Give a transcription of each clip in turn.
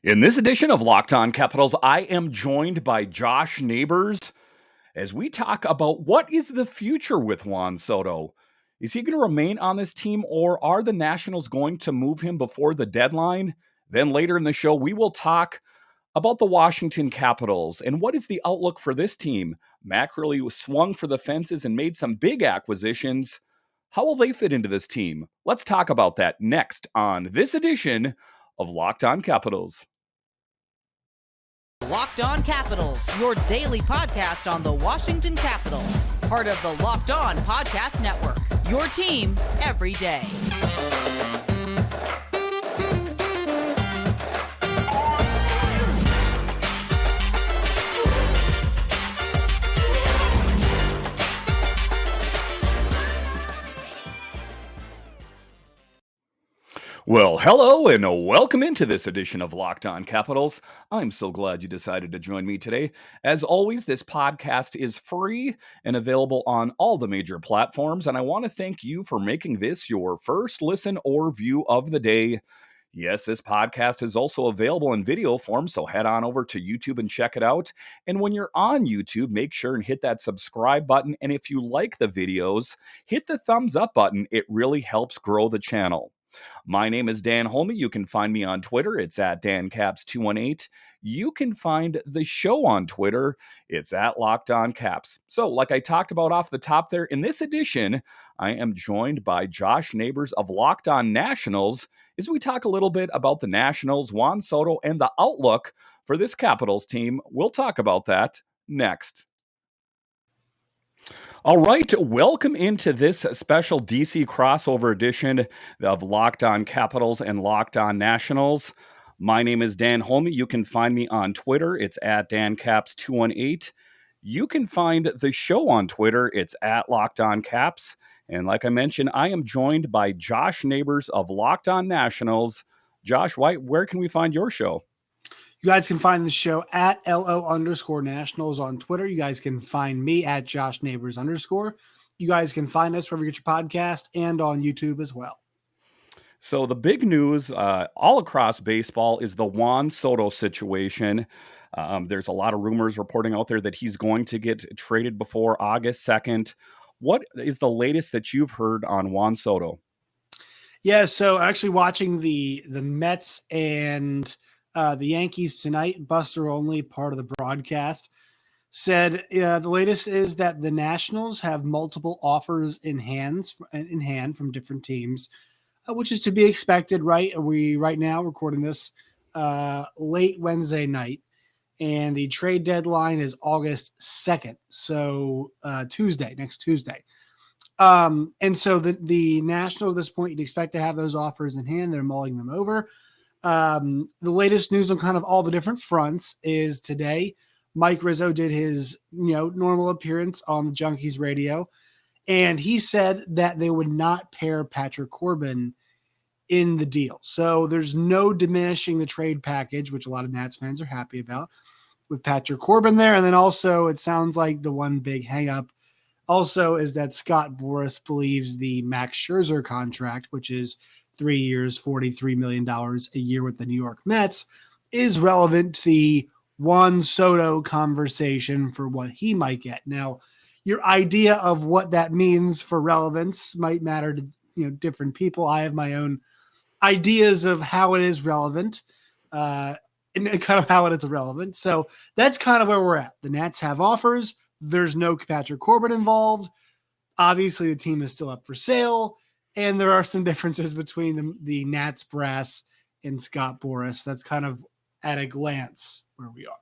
In this edition of Locked On Capitals, I am joined by Josh Neighbors as we talk about what is the future with Juan Soto. Is he going to remain on this team, or are the Nationals going to move him before the deadline? Then later in the show, we will talk about the Washington Capitals and what is the outlook for this team. Maclellan swung for the fences and made some big acquisitions. How will they fit into this team? Let's talk about that next on this edition of Locked On Capitals. Locked On Capitals, your daily podcast on the Washington Capitals. Part of the Locked On Podcast Network, your team every day. Well, hello and welcome into this edition of Locked On Capitals. I'm so glad you decided to join me today. As always, this podcast is free and available on all the major platforms, and I want to thank you for making this your first listen or view of the day. Yes, this podcast is also available in video form, so head on over to YouTube and check it out. And when you're on YouTube, make sure and hit that subscribe button. And if you like the videos, hit the thumbs up button. It really helps grow the channel. My name is Dan Holme. You can find me on Twitter. It's at DanCaps218. You can find the show on Twitter. It's at Locked On Caps. So, like I talked about off the top there, in this edition, I am joined by Josh Neighbors of Locked On Nationals as we talk a little bit about the Nationals, Juan Soto, and the outlook for this Capitals team. We'll talk about that next. All right, welcome into this special DC crossover edition of Locked On Capitals and Locked On Nationals. My name is Dan Holme. You can find me on Twitter. It's at DanCaps218. You can find the show on Twitter. It's at Locked On Caps. And like I mentioned, I am joined by Josh Neighbors of Locked On Nationals. Josh, where can we find your show? You guys can find the show at LO_Nationals on Twitter. You guys can find me at Josh Neighbors _. You guys can find us wherever you get your podcast and on YouTube as well. So the big news all across baseball is the Juan Soto situation. There's a lot of rumors reporting out there that he's going to get traded before August 2nd. What is the latest that you've heard on Juan Soto? Yeah, so actually watching the Mets and the Yankees tonight, Buster Olney, part of the broadcast, said the latest is that the Nationals have multiple offers in hand from different teams, which is to be expected, right? We right now recording this late Wednesday night, and the trade deadline is August 2nd, so next Tuesday. And so the Nationals at this point, you'd expect to have those offers in hand. They're mulling them over. The latest news on kind of all the different fronts is today, Mike Rizzo did his, normal appearance on the Junkies radio, and he said that they would not pair Patrick Corbin in the deal. So there's no diminishing the trade package, which a lot of Nats fans are happy about with Patrick Corbin there. And then also it sounds like the one big hang up also is that Scott Boras believes the Max Scherzer contract, which is 3 years, $43 million a year with the New York Mets, is relevant to the Juan Soto conversation for what he might get. Now, your idea of what that means for relevance might matter to different people. I have my own ideas of how it is relevant and kind of how it is irrelevant. So that's kind of where we're at. The Nats have offers. There's no Patrick Corbin involved. Obviously, the team is still up for sale. And there are some differences between the Nats brass and Scott Boras. That's kind of at a glance where we are.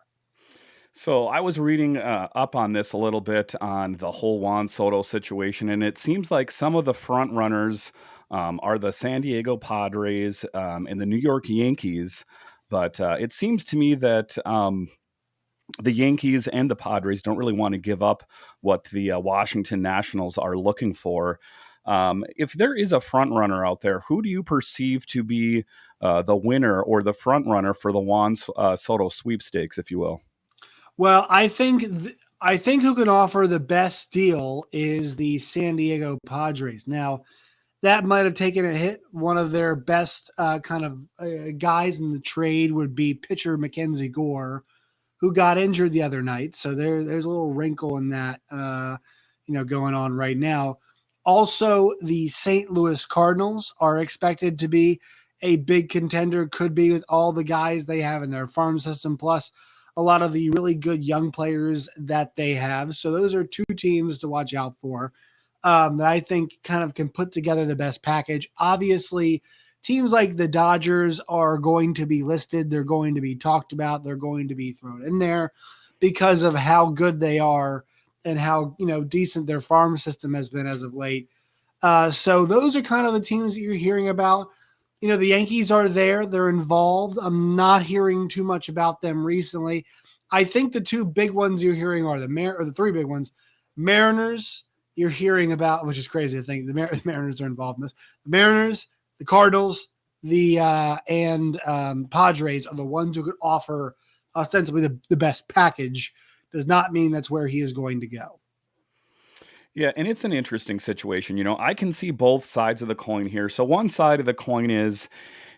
So I was reading up on this a little bit on the whole Juan Soto situation, and it seems like some of the front runners are the San Diego Padres and the New York Yankees. But it seems to me that the Yankees and the Padres don't really want to give up what the Washington Nationals are looking for. If there is a front runner out there, who do you perceive to be the winner or the front runner for the Juan Soto sweepstakes, if you will? Well, I think who can offer the best deal is the San Diego Padres. Now, that might have taken a hit. One of their best guys in the trade would be pitcher Mackenzie Gore, who got injured the other night. So there's a little wrinkle in that, going on right now. Also, the St. Louis Cardinals are expected to be a big contender, could be with all the guys they have in their farm system, plus a lot of the really good young players that they have. So those are two teams to watch out for that I think kind of can put together the best package. Obviously, teams like the Dodgers are going to be listed. They're going to be talked about. They're going to be thrown in there because of how good they are and how decent their farm system has been as of late. So those are kind of the teams that you're hearing about. The Yankees are there. They're involved. I'm not hearing too much about them recently. I think the two big ones you're hearing are the three big ones. Mariners, you're hearing about, which is crazy to think the Mariners are involved in this. The Mariners, the Cardinals, and Padres are the ones who could offer ostensibly the best package. Does not mean that's where he is going to go. Yeah, and it's an interesting situation. I can see both sides of the coin here. So one side of the coin is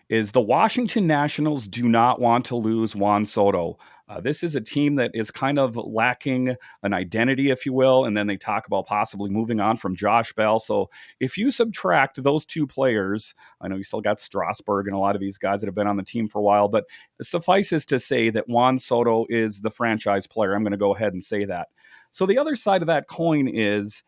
the Washington Nationals do not want to lose Juan Soto. This is a team that is kind of lacking an identity, if you will, and then they talk about possibly moving on from Josh Bell. So if you subtract those two players, I know you still got Strasburg and a lot of these guys that have been on the team for a while, but suffices to say that Juan Soto is the franchise player. I'm going to go ahead and say that. So the other side of that coin is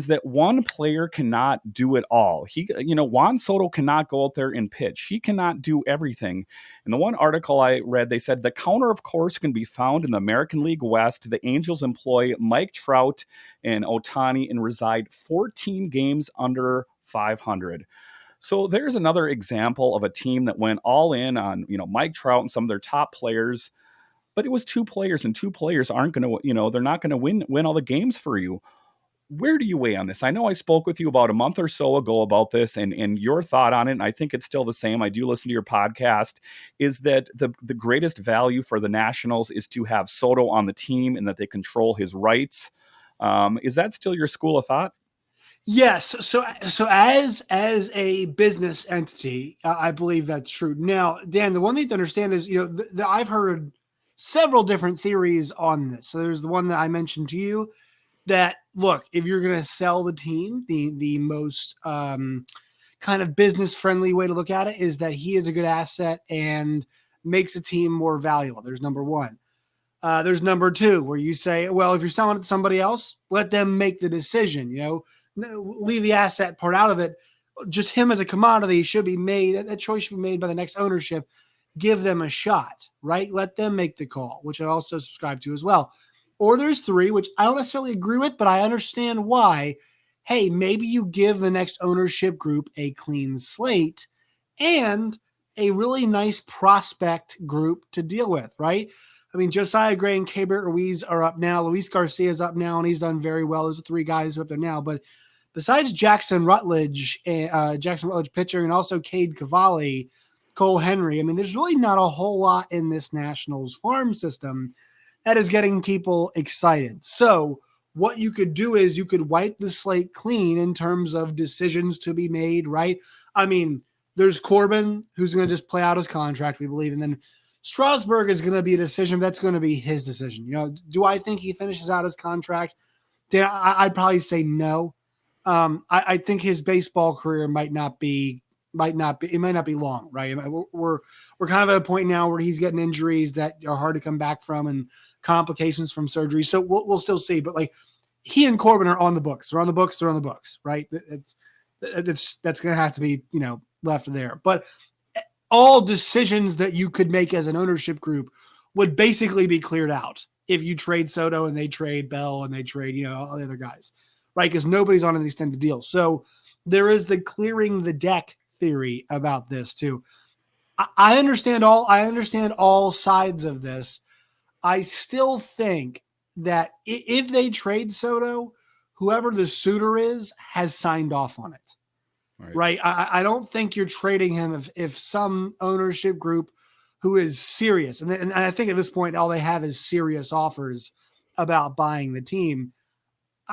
that one player cannot do it all. Juan Soto cannot go out there and pitch. He cannot do everything. In the one article I read, they said the counter, of course, can be found in the American League West. The Angels employ Mike Trout and Ohtani and reside 14 games under 500. So there's another example of a team that went all in on, Mike Trout and some of their top players. But it was two players, and two players aren't going to, they're not going to win all the games for you. Where do you weigh on this? I know I spoke with you about a month or so ago about this and your thought on it, and I think it's still the same. I do listen to your podcast, is that the greatest value for the Nationals is to have Soto on the team and that they control his rights. Is that still your school of thought? Yes. So as a business entity, I believe that's true. Now, Dan, the one thing to understand is, I've heard several different theories on this. So there's the one that I mentioned to you, that look, if you're going to sell the team, the most kind of business friendly way to look at it is that he is a good asset and makes a team more valuable. There's number one. There's number two, where you say, well, if you're selling it to somebody else, let them make the decision, leave the asset part out of it. Just him as a commodity should be made. That choice should be made by the next ownership. Give them a shot, right? Let them make the call, which I also subscribe to as well. Or there's three, which I don't necessarily agree with, but I understand why. Hey, maybe you give the next ownership group a clean slate and a really nice prospect group to deal with, right? I mean, Josiah Gray and Keibert Ruiz are up now. Luis Garcia is up now, and he's done very well. Those are three guys who are up there now. But besides Jackson Rutledge pitcher, and also Cade Cavalli, Cole Henry, I mean, there's really not a whole lot in this Nationals farm system that is getting people excited. So what you could do is you could wipe the slate clean in terms of decisions to be made, right? I mean, there's Corbin, who's going to just play out his contract, we believe, and then Strasburg is going to be a decision. That's going to be his decision. Do I think he finishes out his contract? Dan, I'd probably say no. I think his baseball career might not be long, right? We're kind of at a point now where he's getting injuries that are hard to come back from and complications from surgery. So we'll still see. But like, he and Corbin are on the books. They're on the books, right? That's going to have to be, left there. But all decisions that you could make as an ownership group would basically be cleared out if you trade Soto and they trade Bell and they trade, all the other guys, right? Because nobody's on an extended deal. So there is the clearing the deck theory about this too. I understand all sides of this. I still think that if they trade Soto, whoever the suitor is has signed off on it. Right. I don't think you're trading him if some ownership group who is serious, and I think at this point all they have is serious offers about buying the team.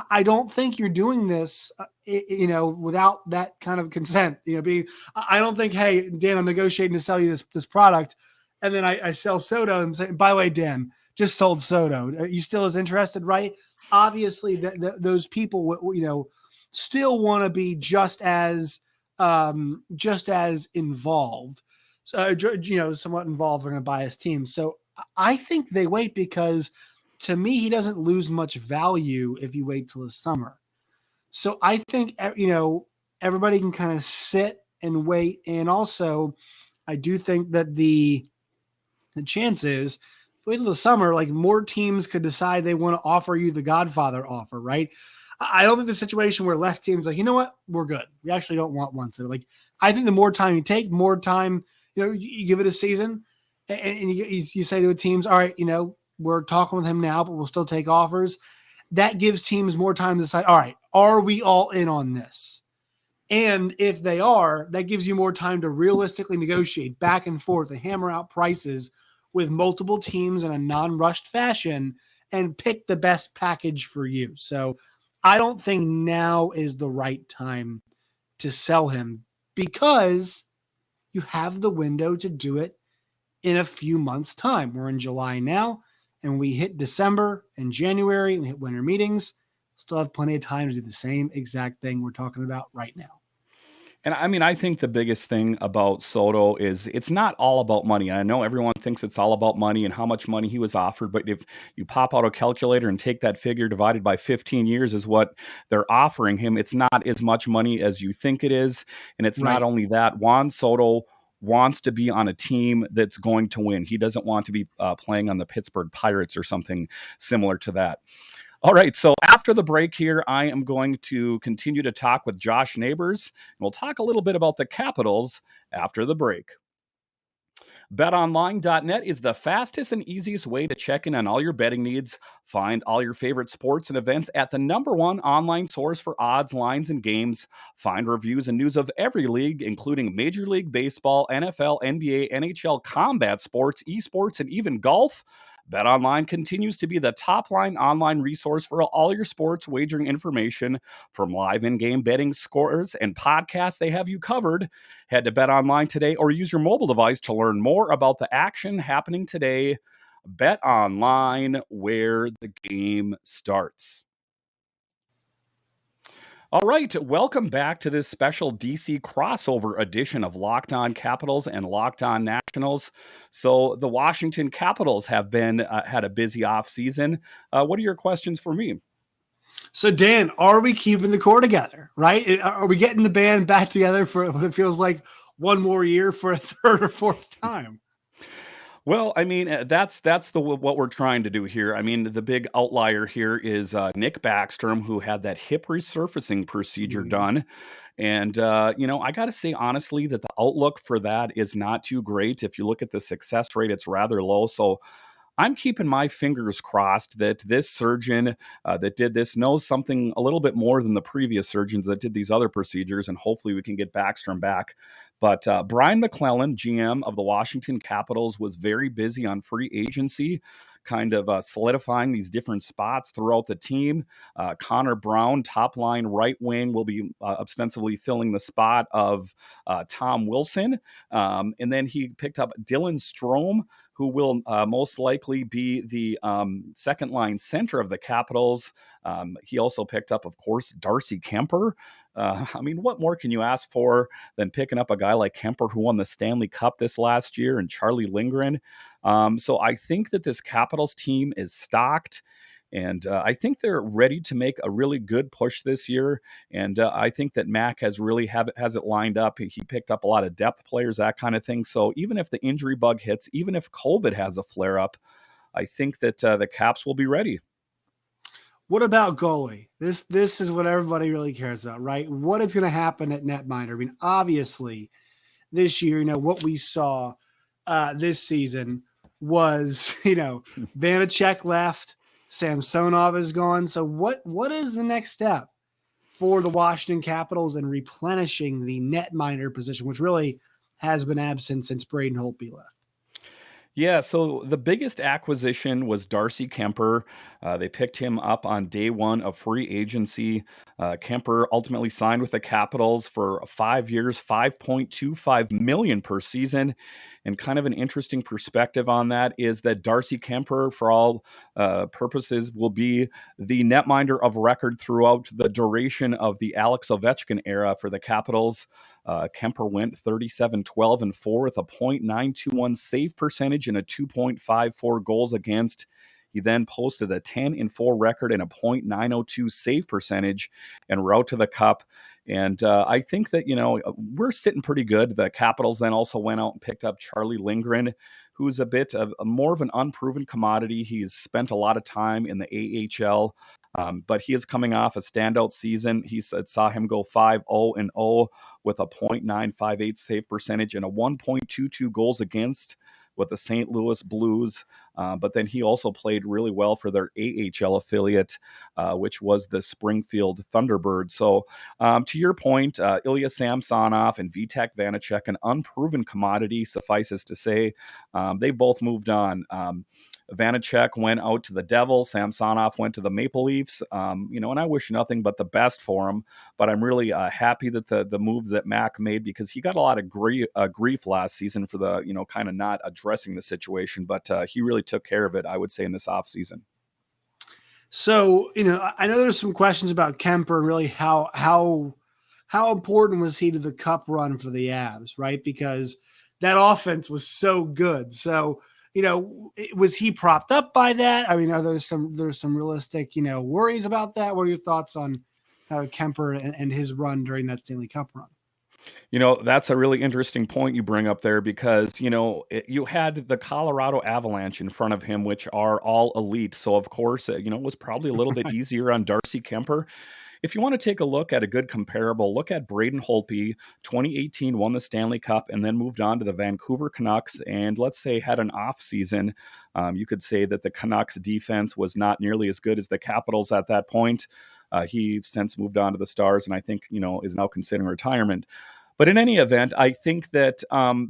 I don't think you're doing this, without that kind of consent. I don't think, hey, Dan, I'm negotiating to sell you this product, and then I sell Soto and say, by the way, Dan, just sold Soto. Are you still as interested, right? Obviously, those people, still want to be just as involved. So, somewhat involved in a biased team. So I think they wait because, to me, he doesn't lose much value if you wait till the summer. So I think, everybody can kind of sit and wait. And also, I do think that the chance is, wait till the summer, like more teams could decide they want to offer you the Godfather offer, right? I don't think the situation where less teams like, you know what, we're good. We actually don't want one. So like, I think the more time you take, more time, you give it a season, and you say to the teams, all right, we're talking with him now, but we'll still take offers. That gives teams more time to decide, all right, are we all in on this? And if they are, that gives you more time to realistically negotiate back and forth and hammer out prices with multiple teams in a non-rushed fashion and pick the best package for you. So I don't think now is the right time to sell him, because you have the window to do it in a few months' time. We're in July now, and we hit December and January and hit winter meetings. Still have plenty of time to do the same exact thing we're talking about right now. And I mean, I think the biggest thing about Soto is it's not all about money. I know everyone thinks it's all about money and how much money he was offered, but if you pop out a calculator and take that figure divided by 15 years is what they're offering him, it's not as much money as you think it is. And it's not only that. Juan Soto wants to be on a team that's going to win. He doesn't want to be playing on the Pittsburgh Pirates or something similar to that. All right, so after the break here, I am going to continue to talk with Josh Neighbors, and we'll talk a little bit about the Capitals after the break. BetOnline.net is the fastest and easiest way to check in on all your betting needs. Find all your favorite sports and events at the #1 online source for odds, lines, and games. Find reviews and news of every league, including Major League Baseball, NFL, NBA, NHL, combat sports, esports, and even golf. BetOnline continues to be the top-line online resource for all your sports wagering information. From live in-game betting scores and podcasts, they have you covered. Head to BetOnline today or use your mobile device to learn more about the action happening today. BetOnline, where the game starts. All right, welcome back to this special DC crossover edition of Locked On Capitals and Locked On Nationals. So the Washington Capitals have been had a busy offseason. What are your questions for me? So, Dan, are we keeping the core together, right? Are we getting the band back together for what it feels like one more year for a third or fourth time? Well, I mean, that's what we're trying to do here. I mean, the big outlier here is Nick Backstrom, who had that hip resurfacing procedure done. And, I got to say, honestly, that the outlook for that is not too great. If you look at the success rate, it's rather low. So I'm keeping my fingers crossed that this surgeon that did this knows something a little bit more than the previous surgeons that did these other procedures, and hopefully we can get Backstrom back. But Brian Maclellan, GM of the Washington Capitals, was very busy on free agency, kind of solidifying these different spots throughout the team. Connor Brown, top line right wing, will be ostensibly filling the spot of Tom Wilson. And then he picked up Dylan Strome, who will most likely be the second line center of the Capitals. He also picked up, of course, Darcy Kuemper. I mean, what more can you ask for than picking up a guy like Kuemper, who won the Stanley Cup this last year, and Charlie Lindgren? So I think that this Capitals team is stocked. And I think they're ready to make a really good push this year. And I think that Mac has it lined up. He picked up a lot of depth players, that kind of thing. So even if the injury bug hits, even if COVID has a flare up, I think that the Caps will be ready. What about goalie? This is what everybody really cares about, right? What is going to happen at netminder? I mean, obviously, this year, what we saw this season was, Vanacek left, Samsonov is gone. So what is the next step for the Washington Capitals in replenishing the netminder position, which really has been absent since Braden Holtby left? Yeah, so the biggest acquisition was Darcy Kuemper. They picked him up on day one of free agency. Kemper ultimately signed with the Capitals for 5 years, 5.25 million per season. And kind of an interesting perspective on that is that Darcy Kemper, for all purposes, will be the netminder of record throughout the duration of the Alex Ovechkin era for the Capitals. Kemper went 37, 12, and 4 with a .921 save percentage and a 2.54 goals against. He then posted a 10-4 record and a .902 save percentage en route to the Cup. And I think that, we're sitting pretty good. The Capitals then also went out and picked up Charlie Lindgren, who's a bit of more of an unproven commodity. He's spent a lot of time in the AHL. But he is coming off a standout season. He saw him go 5-0-0 with a .958 save percentage and a 1.22 goals against with the St. Louis Blues. But then he also played really well for their AHL affiliate, which was the Springfield Thunderbirds. So to your point, Ilya Samsonov and Vitek Vanacek, an unproven commodity, suffices to say, they both moved on. Vanacek went out to the Devils. Samsonov went to the Maple Leafs. And I wish nothing but the best for him. But I'm really happy that the moves that Mac made, because he got a lot of grief last season for the kind of not addressing the situation. But he really took care of it, I would say, in this offseason. So I know there's some questions about Kemper and really how important was he to the Cup run for the Avs, right? Because that offense was so good. So was he propped up by that? I mean, there's some realistic, worries about that? What are your thoughts on Kemper and his run during that Stanley Cup run? That's a really interesting point you bring up there because, you had the Colorado Avalanche in front of him, which are all elite. So, of course, it was probably a little bit easier on Darcy Kuemper. If you want to take a look at a good comparable, look at Braden Holtby. 2018 won the Stanley Cup and then moved on to the Vancouver Canucks, and let's say had an off season. You could say that the Canucks defense was not nearly as good as the Capitals at that point. He since moved on to the Stars, and I think is now considering retirement. But in any event, I think that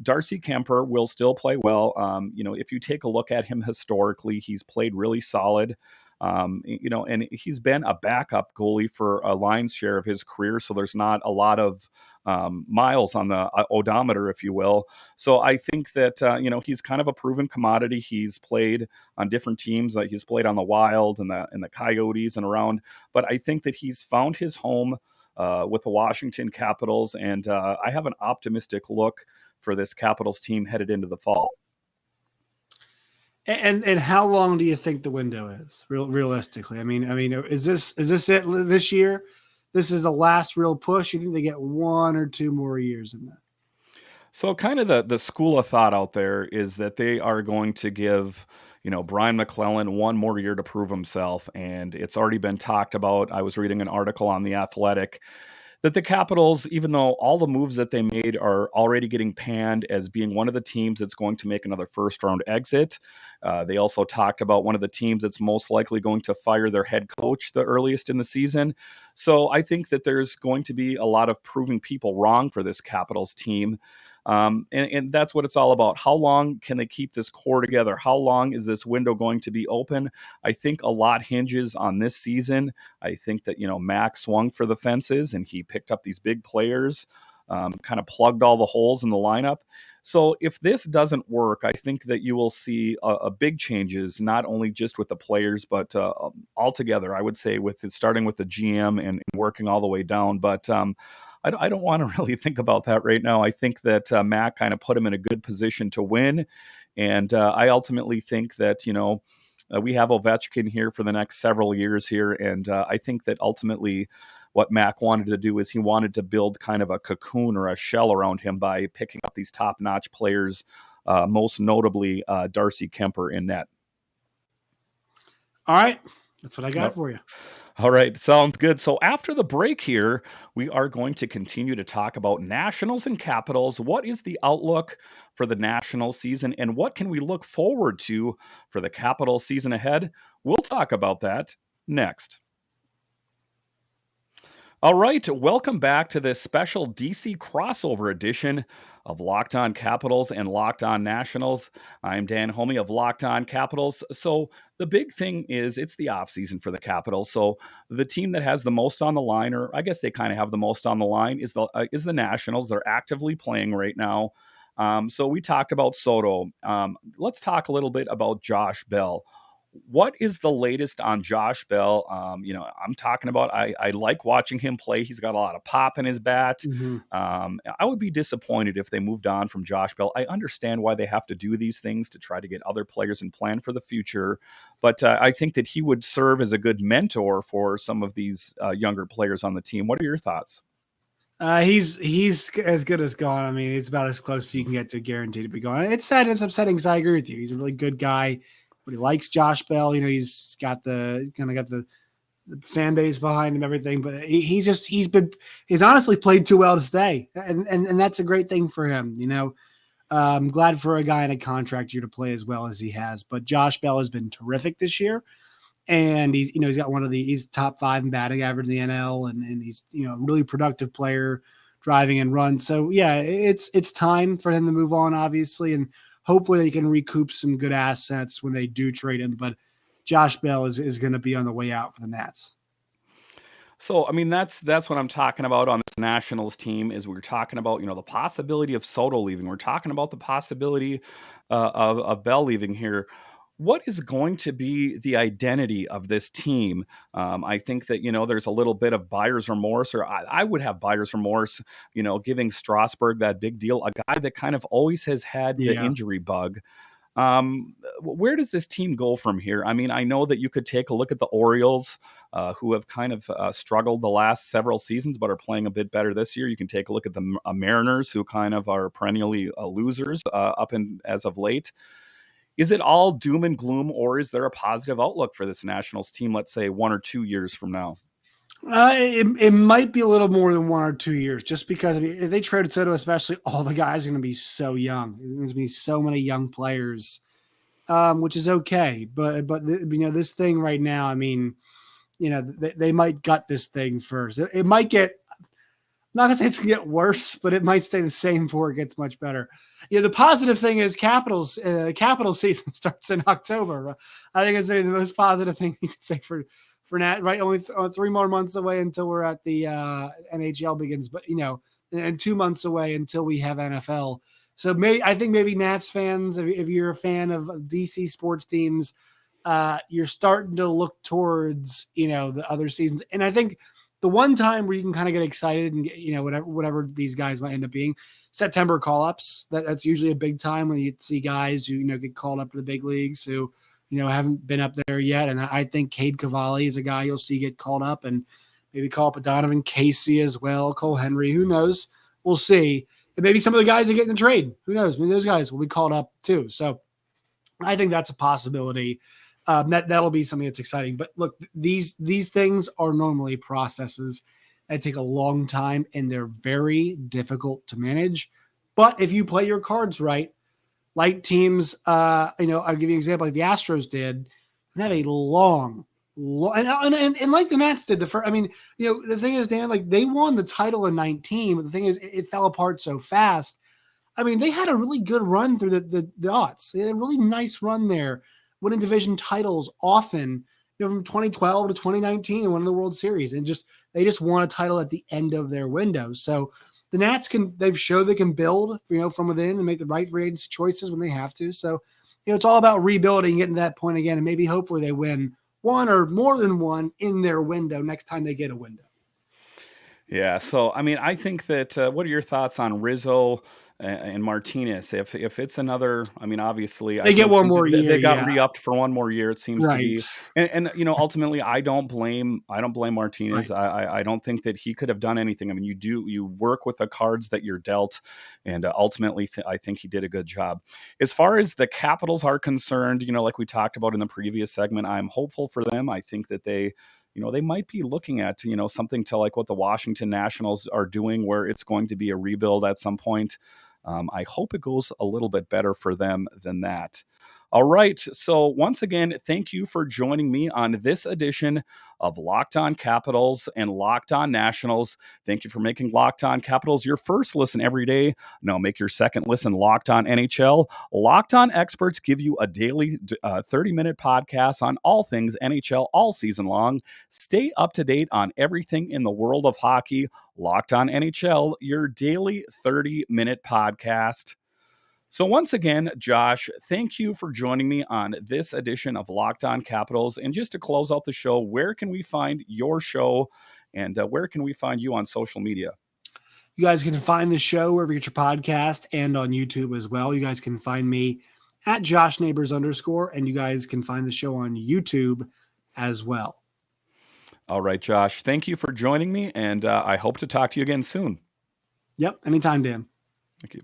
Darcy Kuemper will still play well. If you take a look at him historically, he's played really solid. And he's been a backup goalie for a lion's share of his career, so there's not a lot of miles on the odometer, if you will. So I think that he's kind of a proven commodity. He's played on different teams. He's played on the Wild and the Coyotes and around. But I think that he's found his home with the Washington Capitals, and I have an optimistic look for this Capitals team headed into the fall. And how long do you think the window is realistically? I mean, is this it this year? This is the last real push. You think they get 1 or 2 more years in that? So kind of the school of thought out there is that they are going to give, Brian Maclellan 1 more year to prove himself. And it's already been talked about. I was reading an article on The Athletic that the Capitals, even though all the moves that they made are already getting panned as being one of the teams that's going to make another first-round exit. They also talked about one of the teams that's most likely going to fire their head coach the earliest in the season. So I think that there's going to be a lot of proving people wrong for this Capitals team. And that's what it's all about. How long can they keep this core together? How long is this window going to be open? I think a lot hinges on this season. I think that, Mac swung for the fences and he picked up these big players, kind of plugged all the holes in the lineup. So if this doesn't work, I think that you will see a big changes, not only just with the players, but altogether, I would say, starting with the GM and working all the way down. But I don't want to really think about that right now. I think that Mac kind of put him in a good position to win. And I ultimately think that, we have Ovechkin here for the next several years here. And I think that ultimately what Mac wanted to do is he wanted to build kind of a cocoon or a shell around him by picking up these top-notch players, most notably Darcy Kuemper in net. All right. That's what I got for you. All right, sounds good. So after the break here, we are going to continue to talk about Nationals and Capitals. What is the outlook for the National season, and what can we look forward to for the Capitals season ahead? We'll talk about that next. All right, welcome back to this special DC crossover edition of Locked On Capitals and Locked On Nationals. I'm Dan Homey of Locked On Capitals. So the big thing is it's the offseason for the Capitals. So the team that has the most on the line, or I guess they kind of have the most on the line, is the Nationals. They're actively playing right now. So we talked about Soto. Let's talk a little bit about Josh Bell. What is the latest on Josh Bell? I'm talking about, I like watching him play. He's got a lot of pop in his bat. Mhm. I would be disappointed if they moved on from Josh Bell. I understand why they have to do these things to try to get other players and plan for the future. But I think that he would serve as a good mentor for some of these younger players on the team. What are your thoughts? He's as good as gone. I mean, it's about as close as you can get to guaranteed to be gone. It's sad and it's upsetting because I agree with you. He's a really good guy, but he likes Josh Bell. He's got the fan base behind him, everything. But he's honestly played too well to stay, and that's a great thing for him. I'm glad for a guy in a contract year to play as well as he has. But Josh Bell has been terrific this year. And he's got he's top 5 in batting average in the NL, and he's, a really productive player, driving and runs. So yeah, it's time for him to move on, obviously, and hopefully they can recoup some good assets when they do trade him. But Josh Bell is going to be on the way out for the Nats. So, I mean, that's what I'm talking about on this Nationals team is we're talking about, the possibility of Soto leaving. We're talking about the possibility of Bell leaving here. What is going to be the identity of this team? I think that, there's a little bit of buyer's remorse, or I would have buyer's remorse, giving Strasburg that big deal, a guy that kind of always has had the Yeah. injury bug. Where does this team go from here? I mean, I know that you could take a look at the Orioles, who have kind of struggled the last several seasons, but are playing a bit better this year. You can take a look at the Mariners, who kind of are perennially losers up in as of late. Is it all doom and gloom, or is there a positive outlook for this Nationals team, let's say 1 or 2 years from now? It might be a little more than 1 or 2 years, just because if they traded Soto, especially, all the guys are going to be so young. There's going to be so many young players, which is okay. But this thing right now, I mean, they might gut this thing first. It might get. I'm not gonna say it's gonna get worse, but it might stay the same before it gets much better. The positive thing is Capitals season starts in October. I think it's maybe the most positive thing you can say for Nat. Right, only 3 more months away until we're at the NHL begins, but and 2 months away until we have NFL. So I think maybe Nats fans, if you're a fan of DC sports teams, you're starting to look towards the other seasons, and I think the one time where you can kind of get excited and get, whatever these guys might end up being, September call-ups. That's usually a big time when you see guys who get called up to the big leagues who haven't been up there yet. And I think Cade Cavalli is a guy you'll see get called up, and maybe call up a Donovan Casey as well, Cole Henry. Who knows? We'll see. And maybe some of the guys that get in the trade. Who knows? I mean, those guys will be called up too. So I think that's a possibility. That'll be something that's exciting. But look, these things are normally processes that take a long time, and they're very difficult to manage. But if you play your cards right, like teams, I'll give you an example, like the Astros did, and have a long and like the Nats did the first. I mean, the thing is, Dan, like they won the title in 19, but the thing is, it fell apart so fast. I mean, they had a really good run through the aughts. They had a really nice run there, winning division titles often, from 2012 to 2019 and won the World Series. And they just won a title at the end of their window. So the Nats they've showed they can build, from within and make the right free agency choices when they have to. So, it's all about rebuilding, getting to that point again. And maybe hopefully they win one or more than one in their window next time they get a window. Yeah. So, I mean, I think that what are your thoughts on Rizzo and Martinez? If it's another, I mean, obviously, They get one more year. They got yeah. re-upped for one more year. It seems to be, and ultimately, I don't blame Martinez. Right. I don't think that he could have done anything. I mean, you work with the cards that you're dealt, and ultimately, I think he did a good job. As far as the Capitals are concerned, like we talked about in the previous segment, I'm hopeful for them. I think that they might be looking at, something to like what the Washington Nationals are doing, where it's going to be a rebuild at some point. I hope it goes a little bit better for them than that. All right. So, once again, thank you for joining me on this edition of Locked On Capitals and Locked On Nationals. Thank you for making Locked On Capitals your first listen every day. Now, make your second listen Locked On NHL. Locked On experts give you a daily 30-minute podcast on all things NHL all season long. Stay up to date on everything in the world of hockey. Locked On NHL, your daily 30-minute podcast. So, once again, Josh, thank you for joining me on this edition of Locked On Capitals. And just to close out the show, where can we find your show and where can we find you on social media? You guys can find the show wherever you get your podcast and on YouTube as well. You guys can find me at Josh Neighbors _, and you guys can find the show on YouTube as well. All right, Josh, thank you for joining me, and I hope to talk to you again soon. Yep, anytime, Dan. Thank you.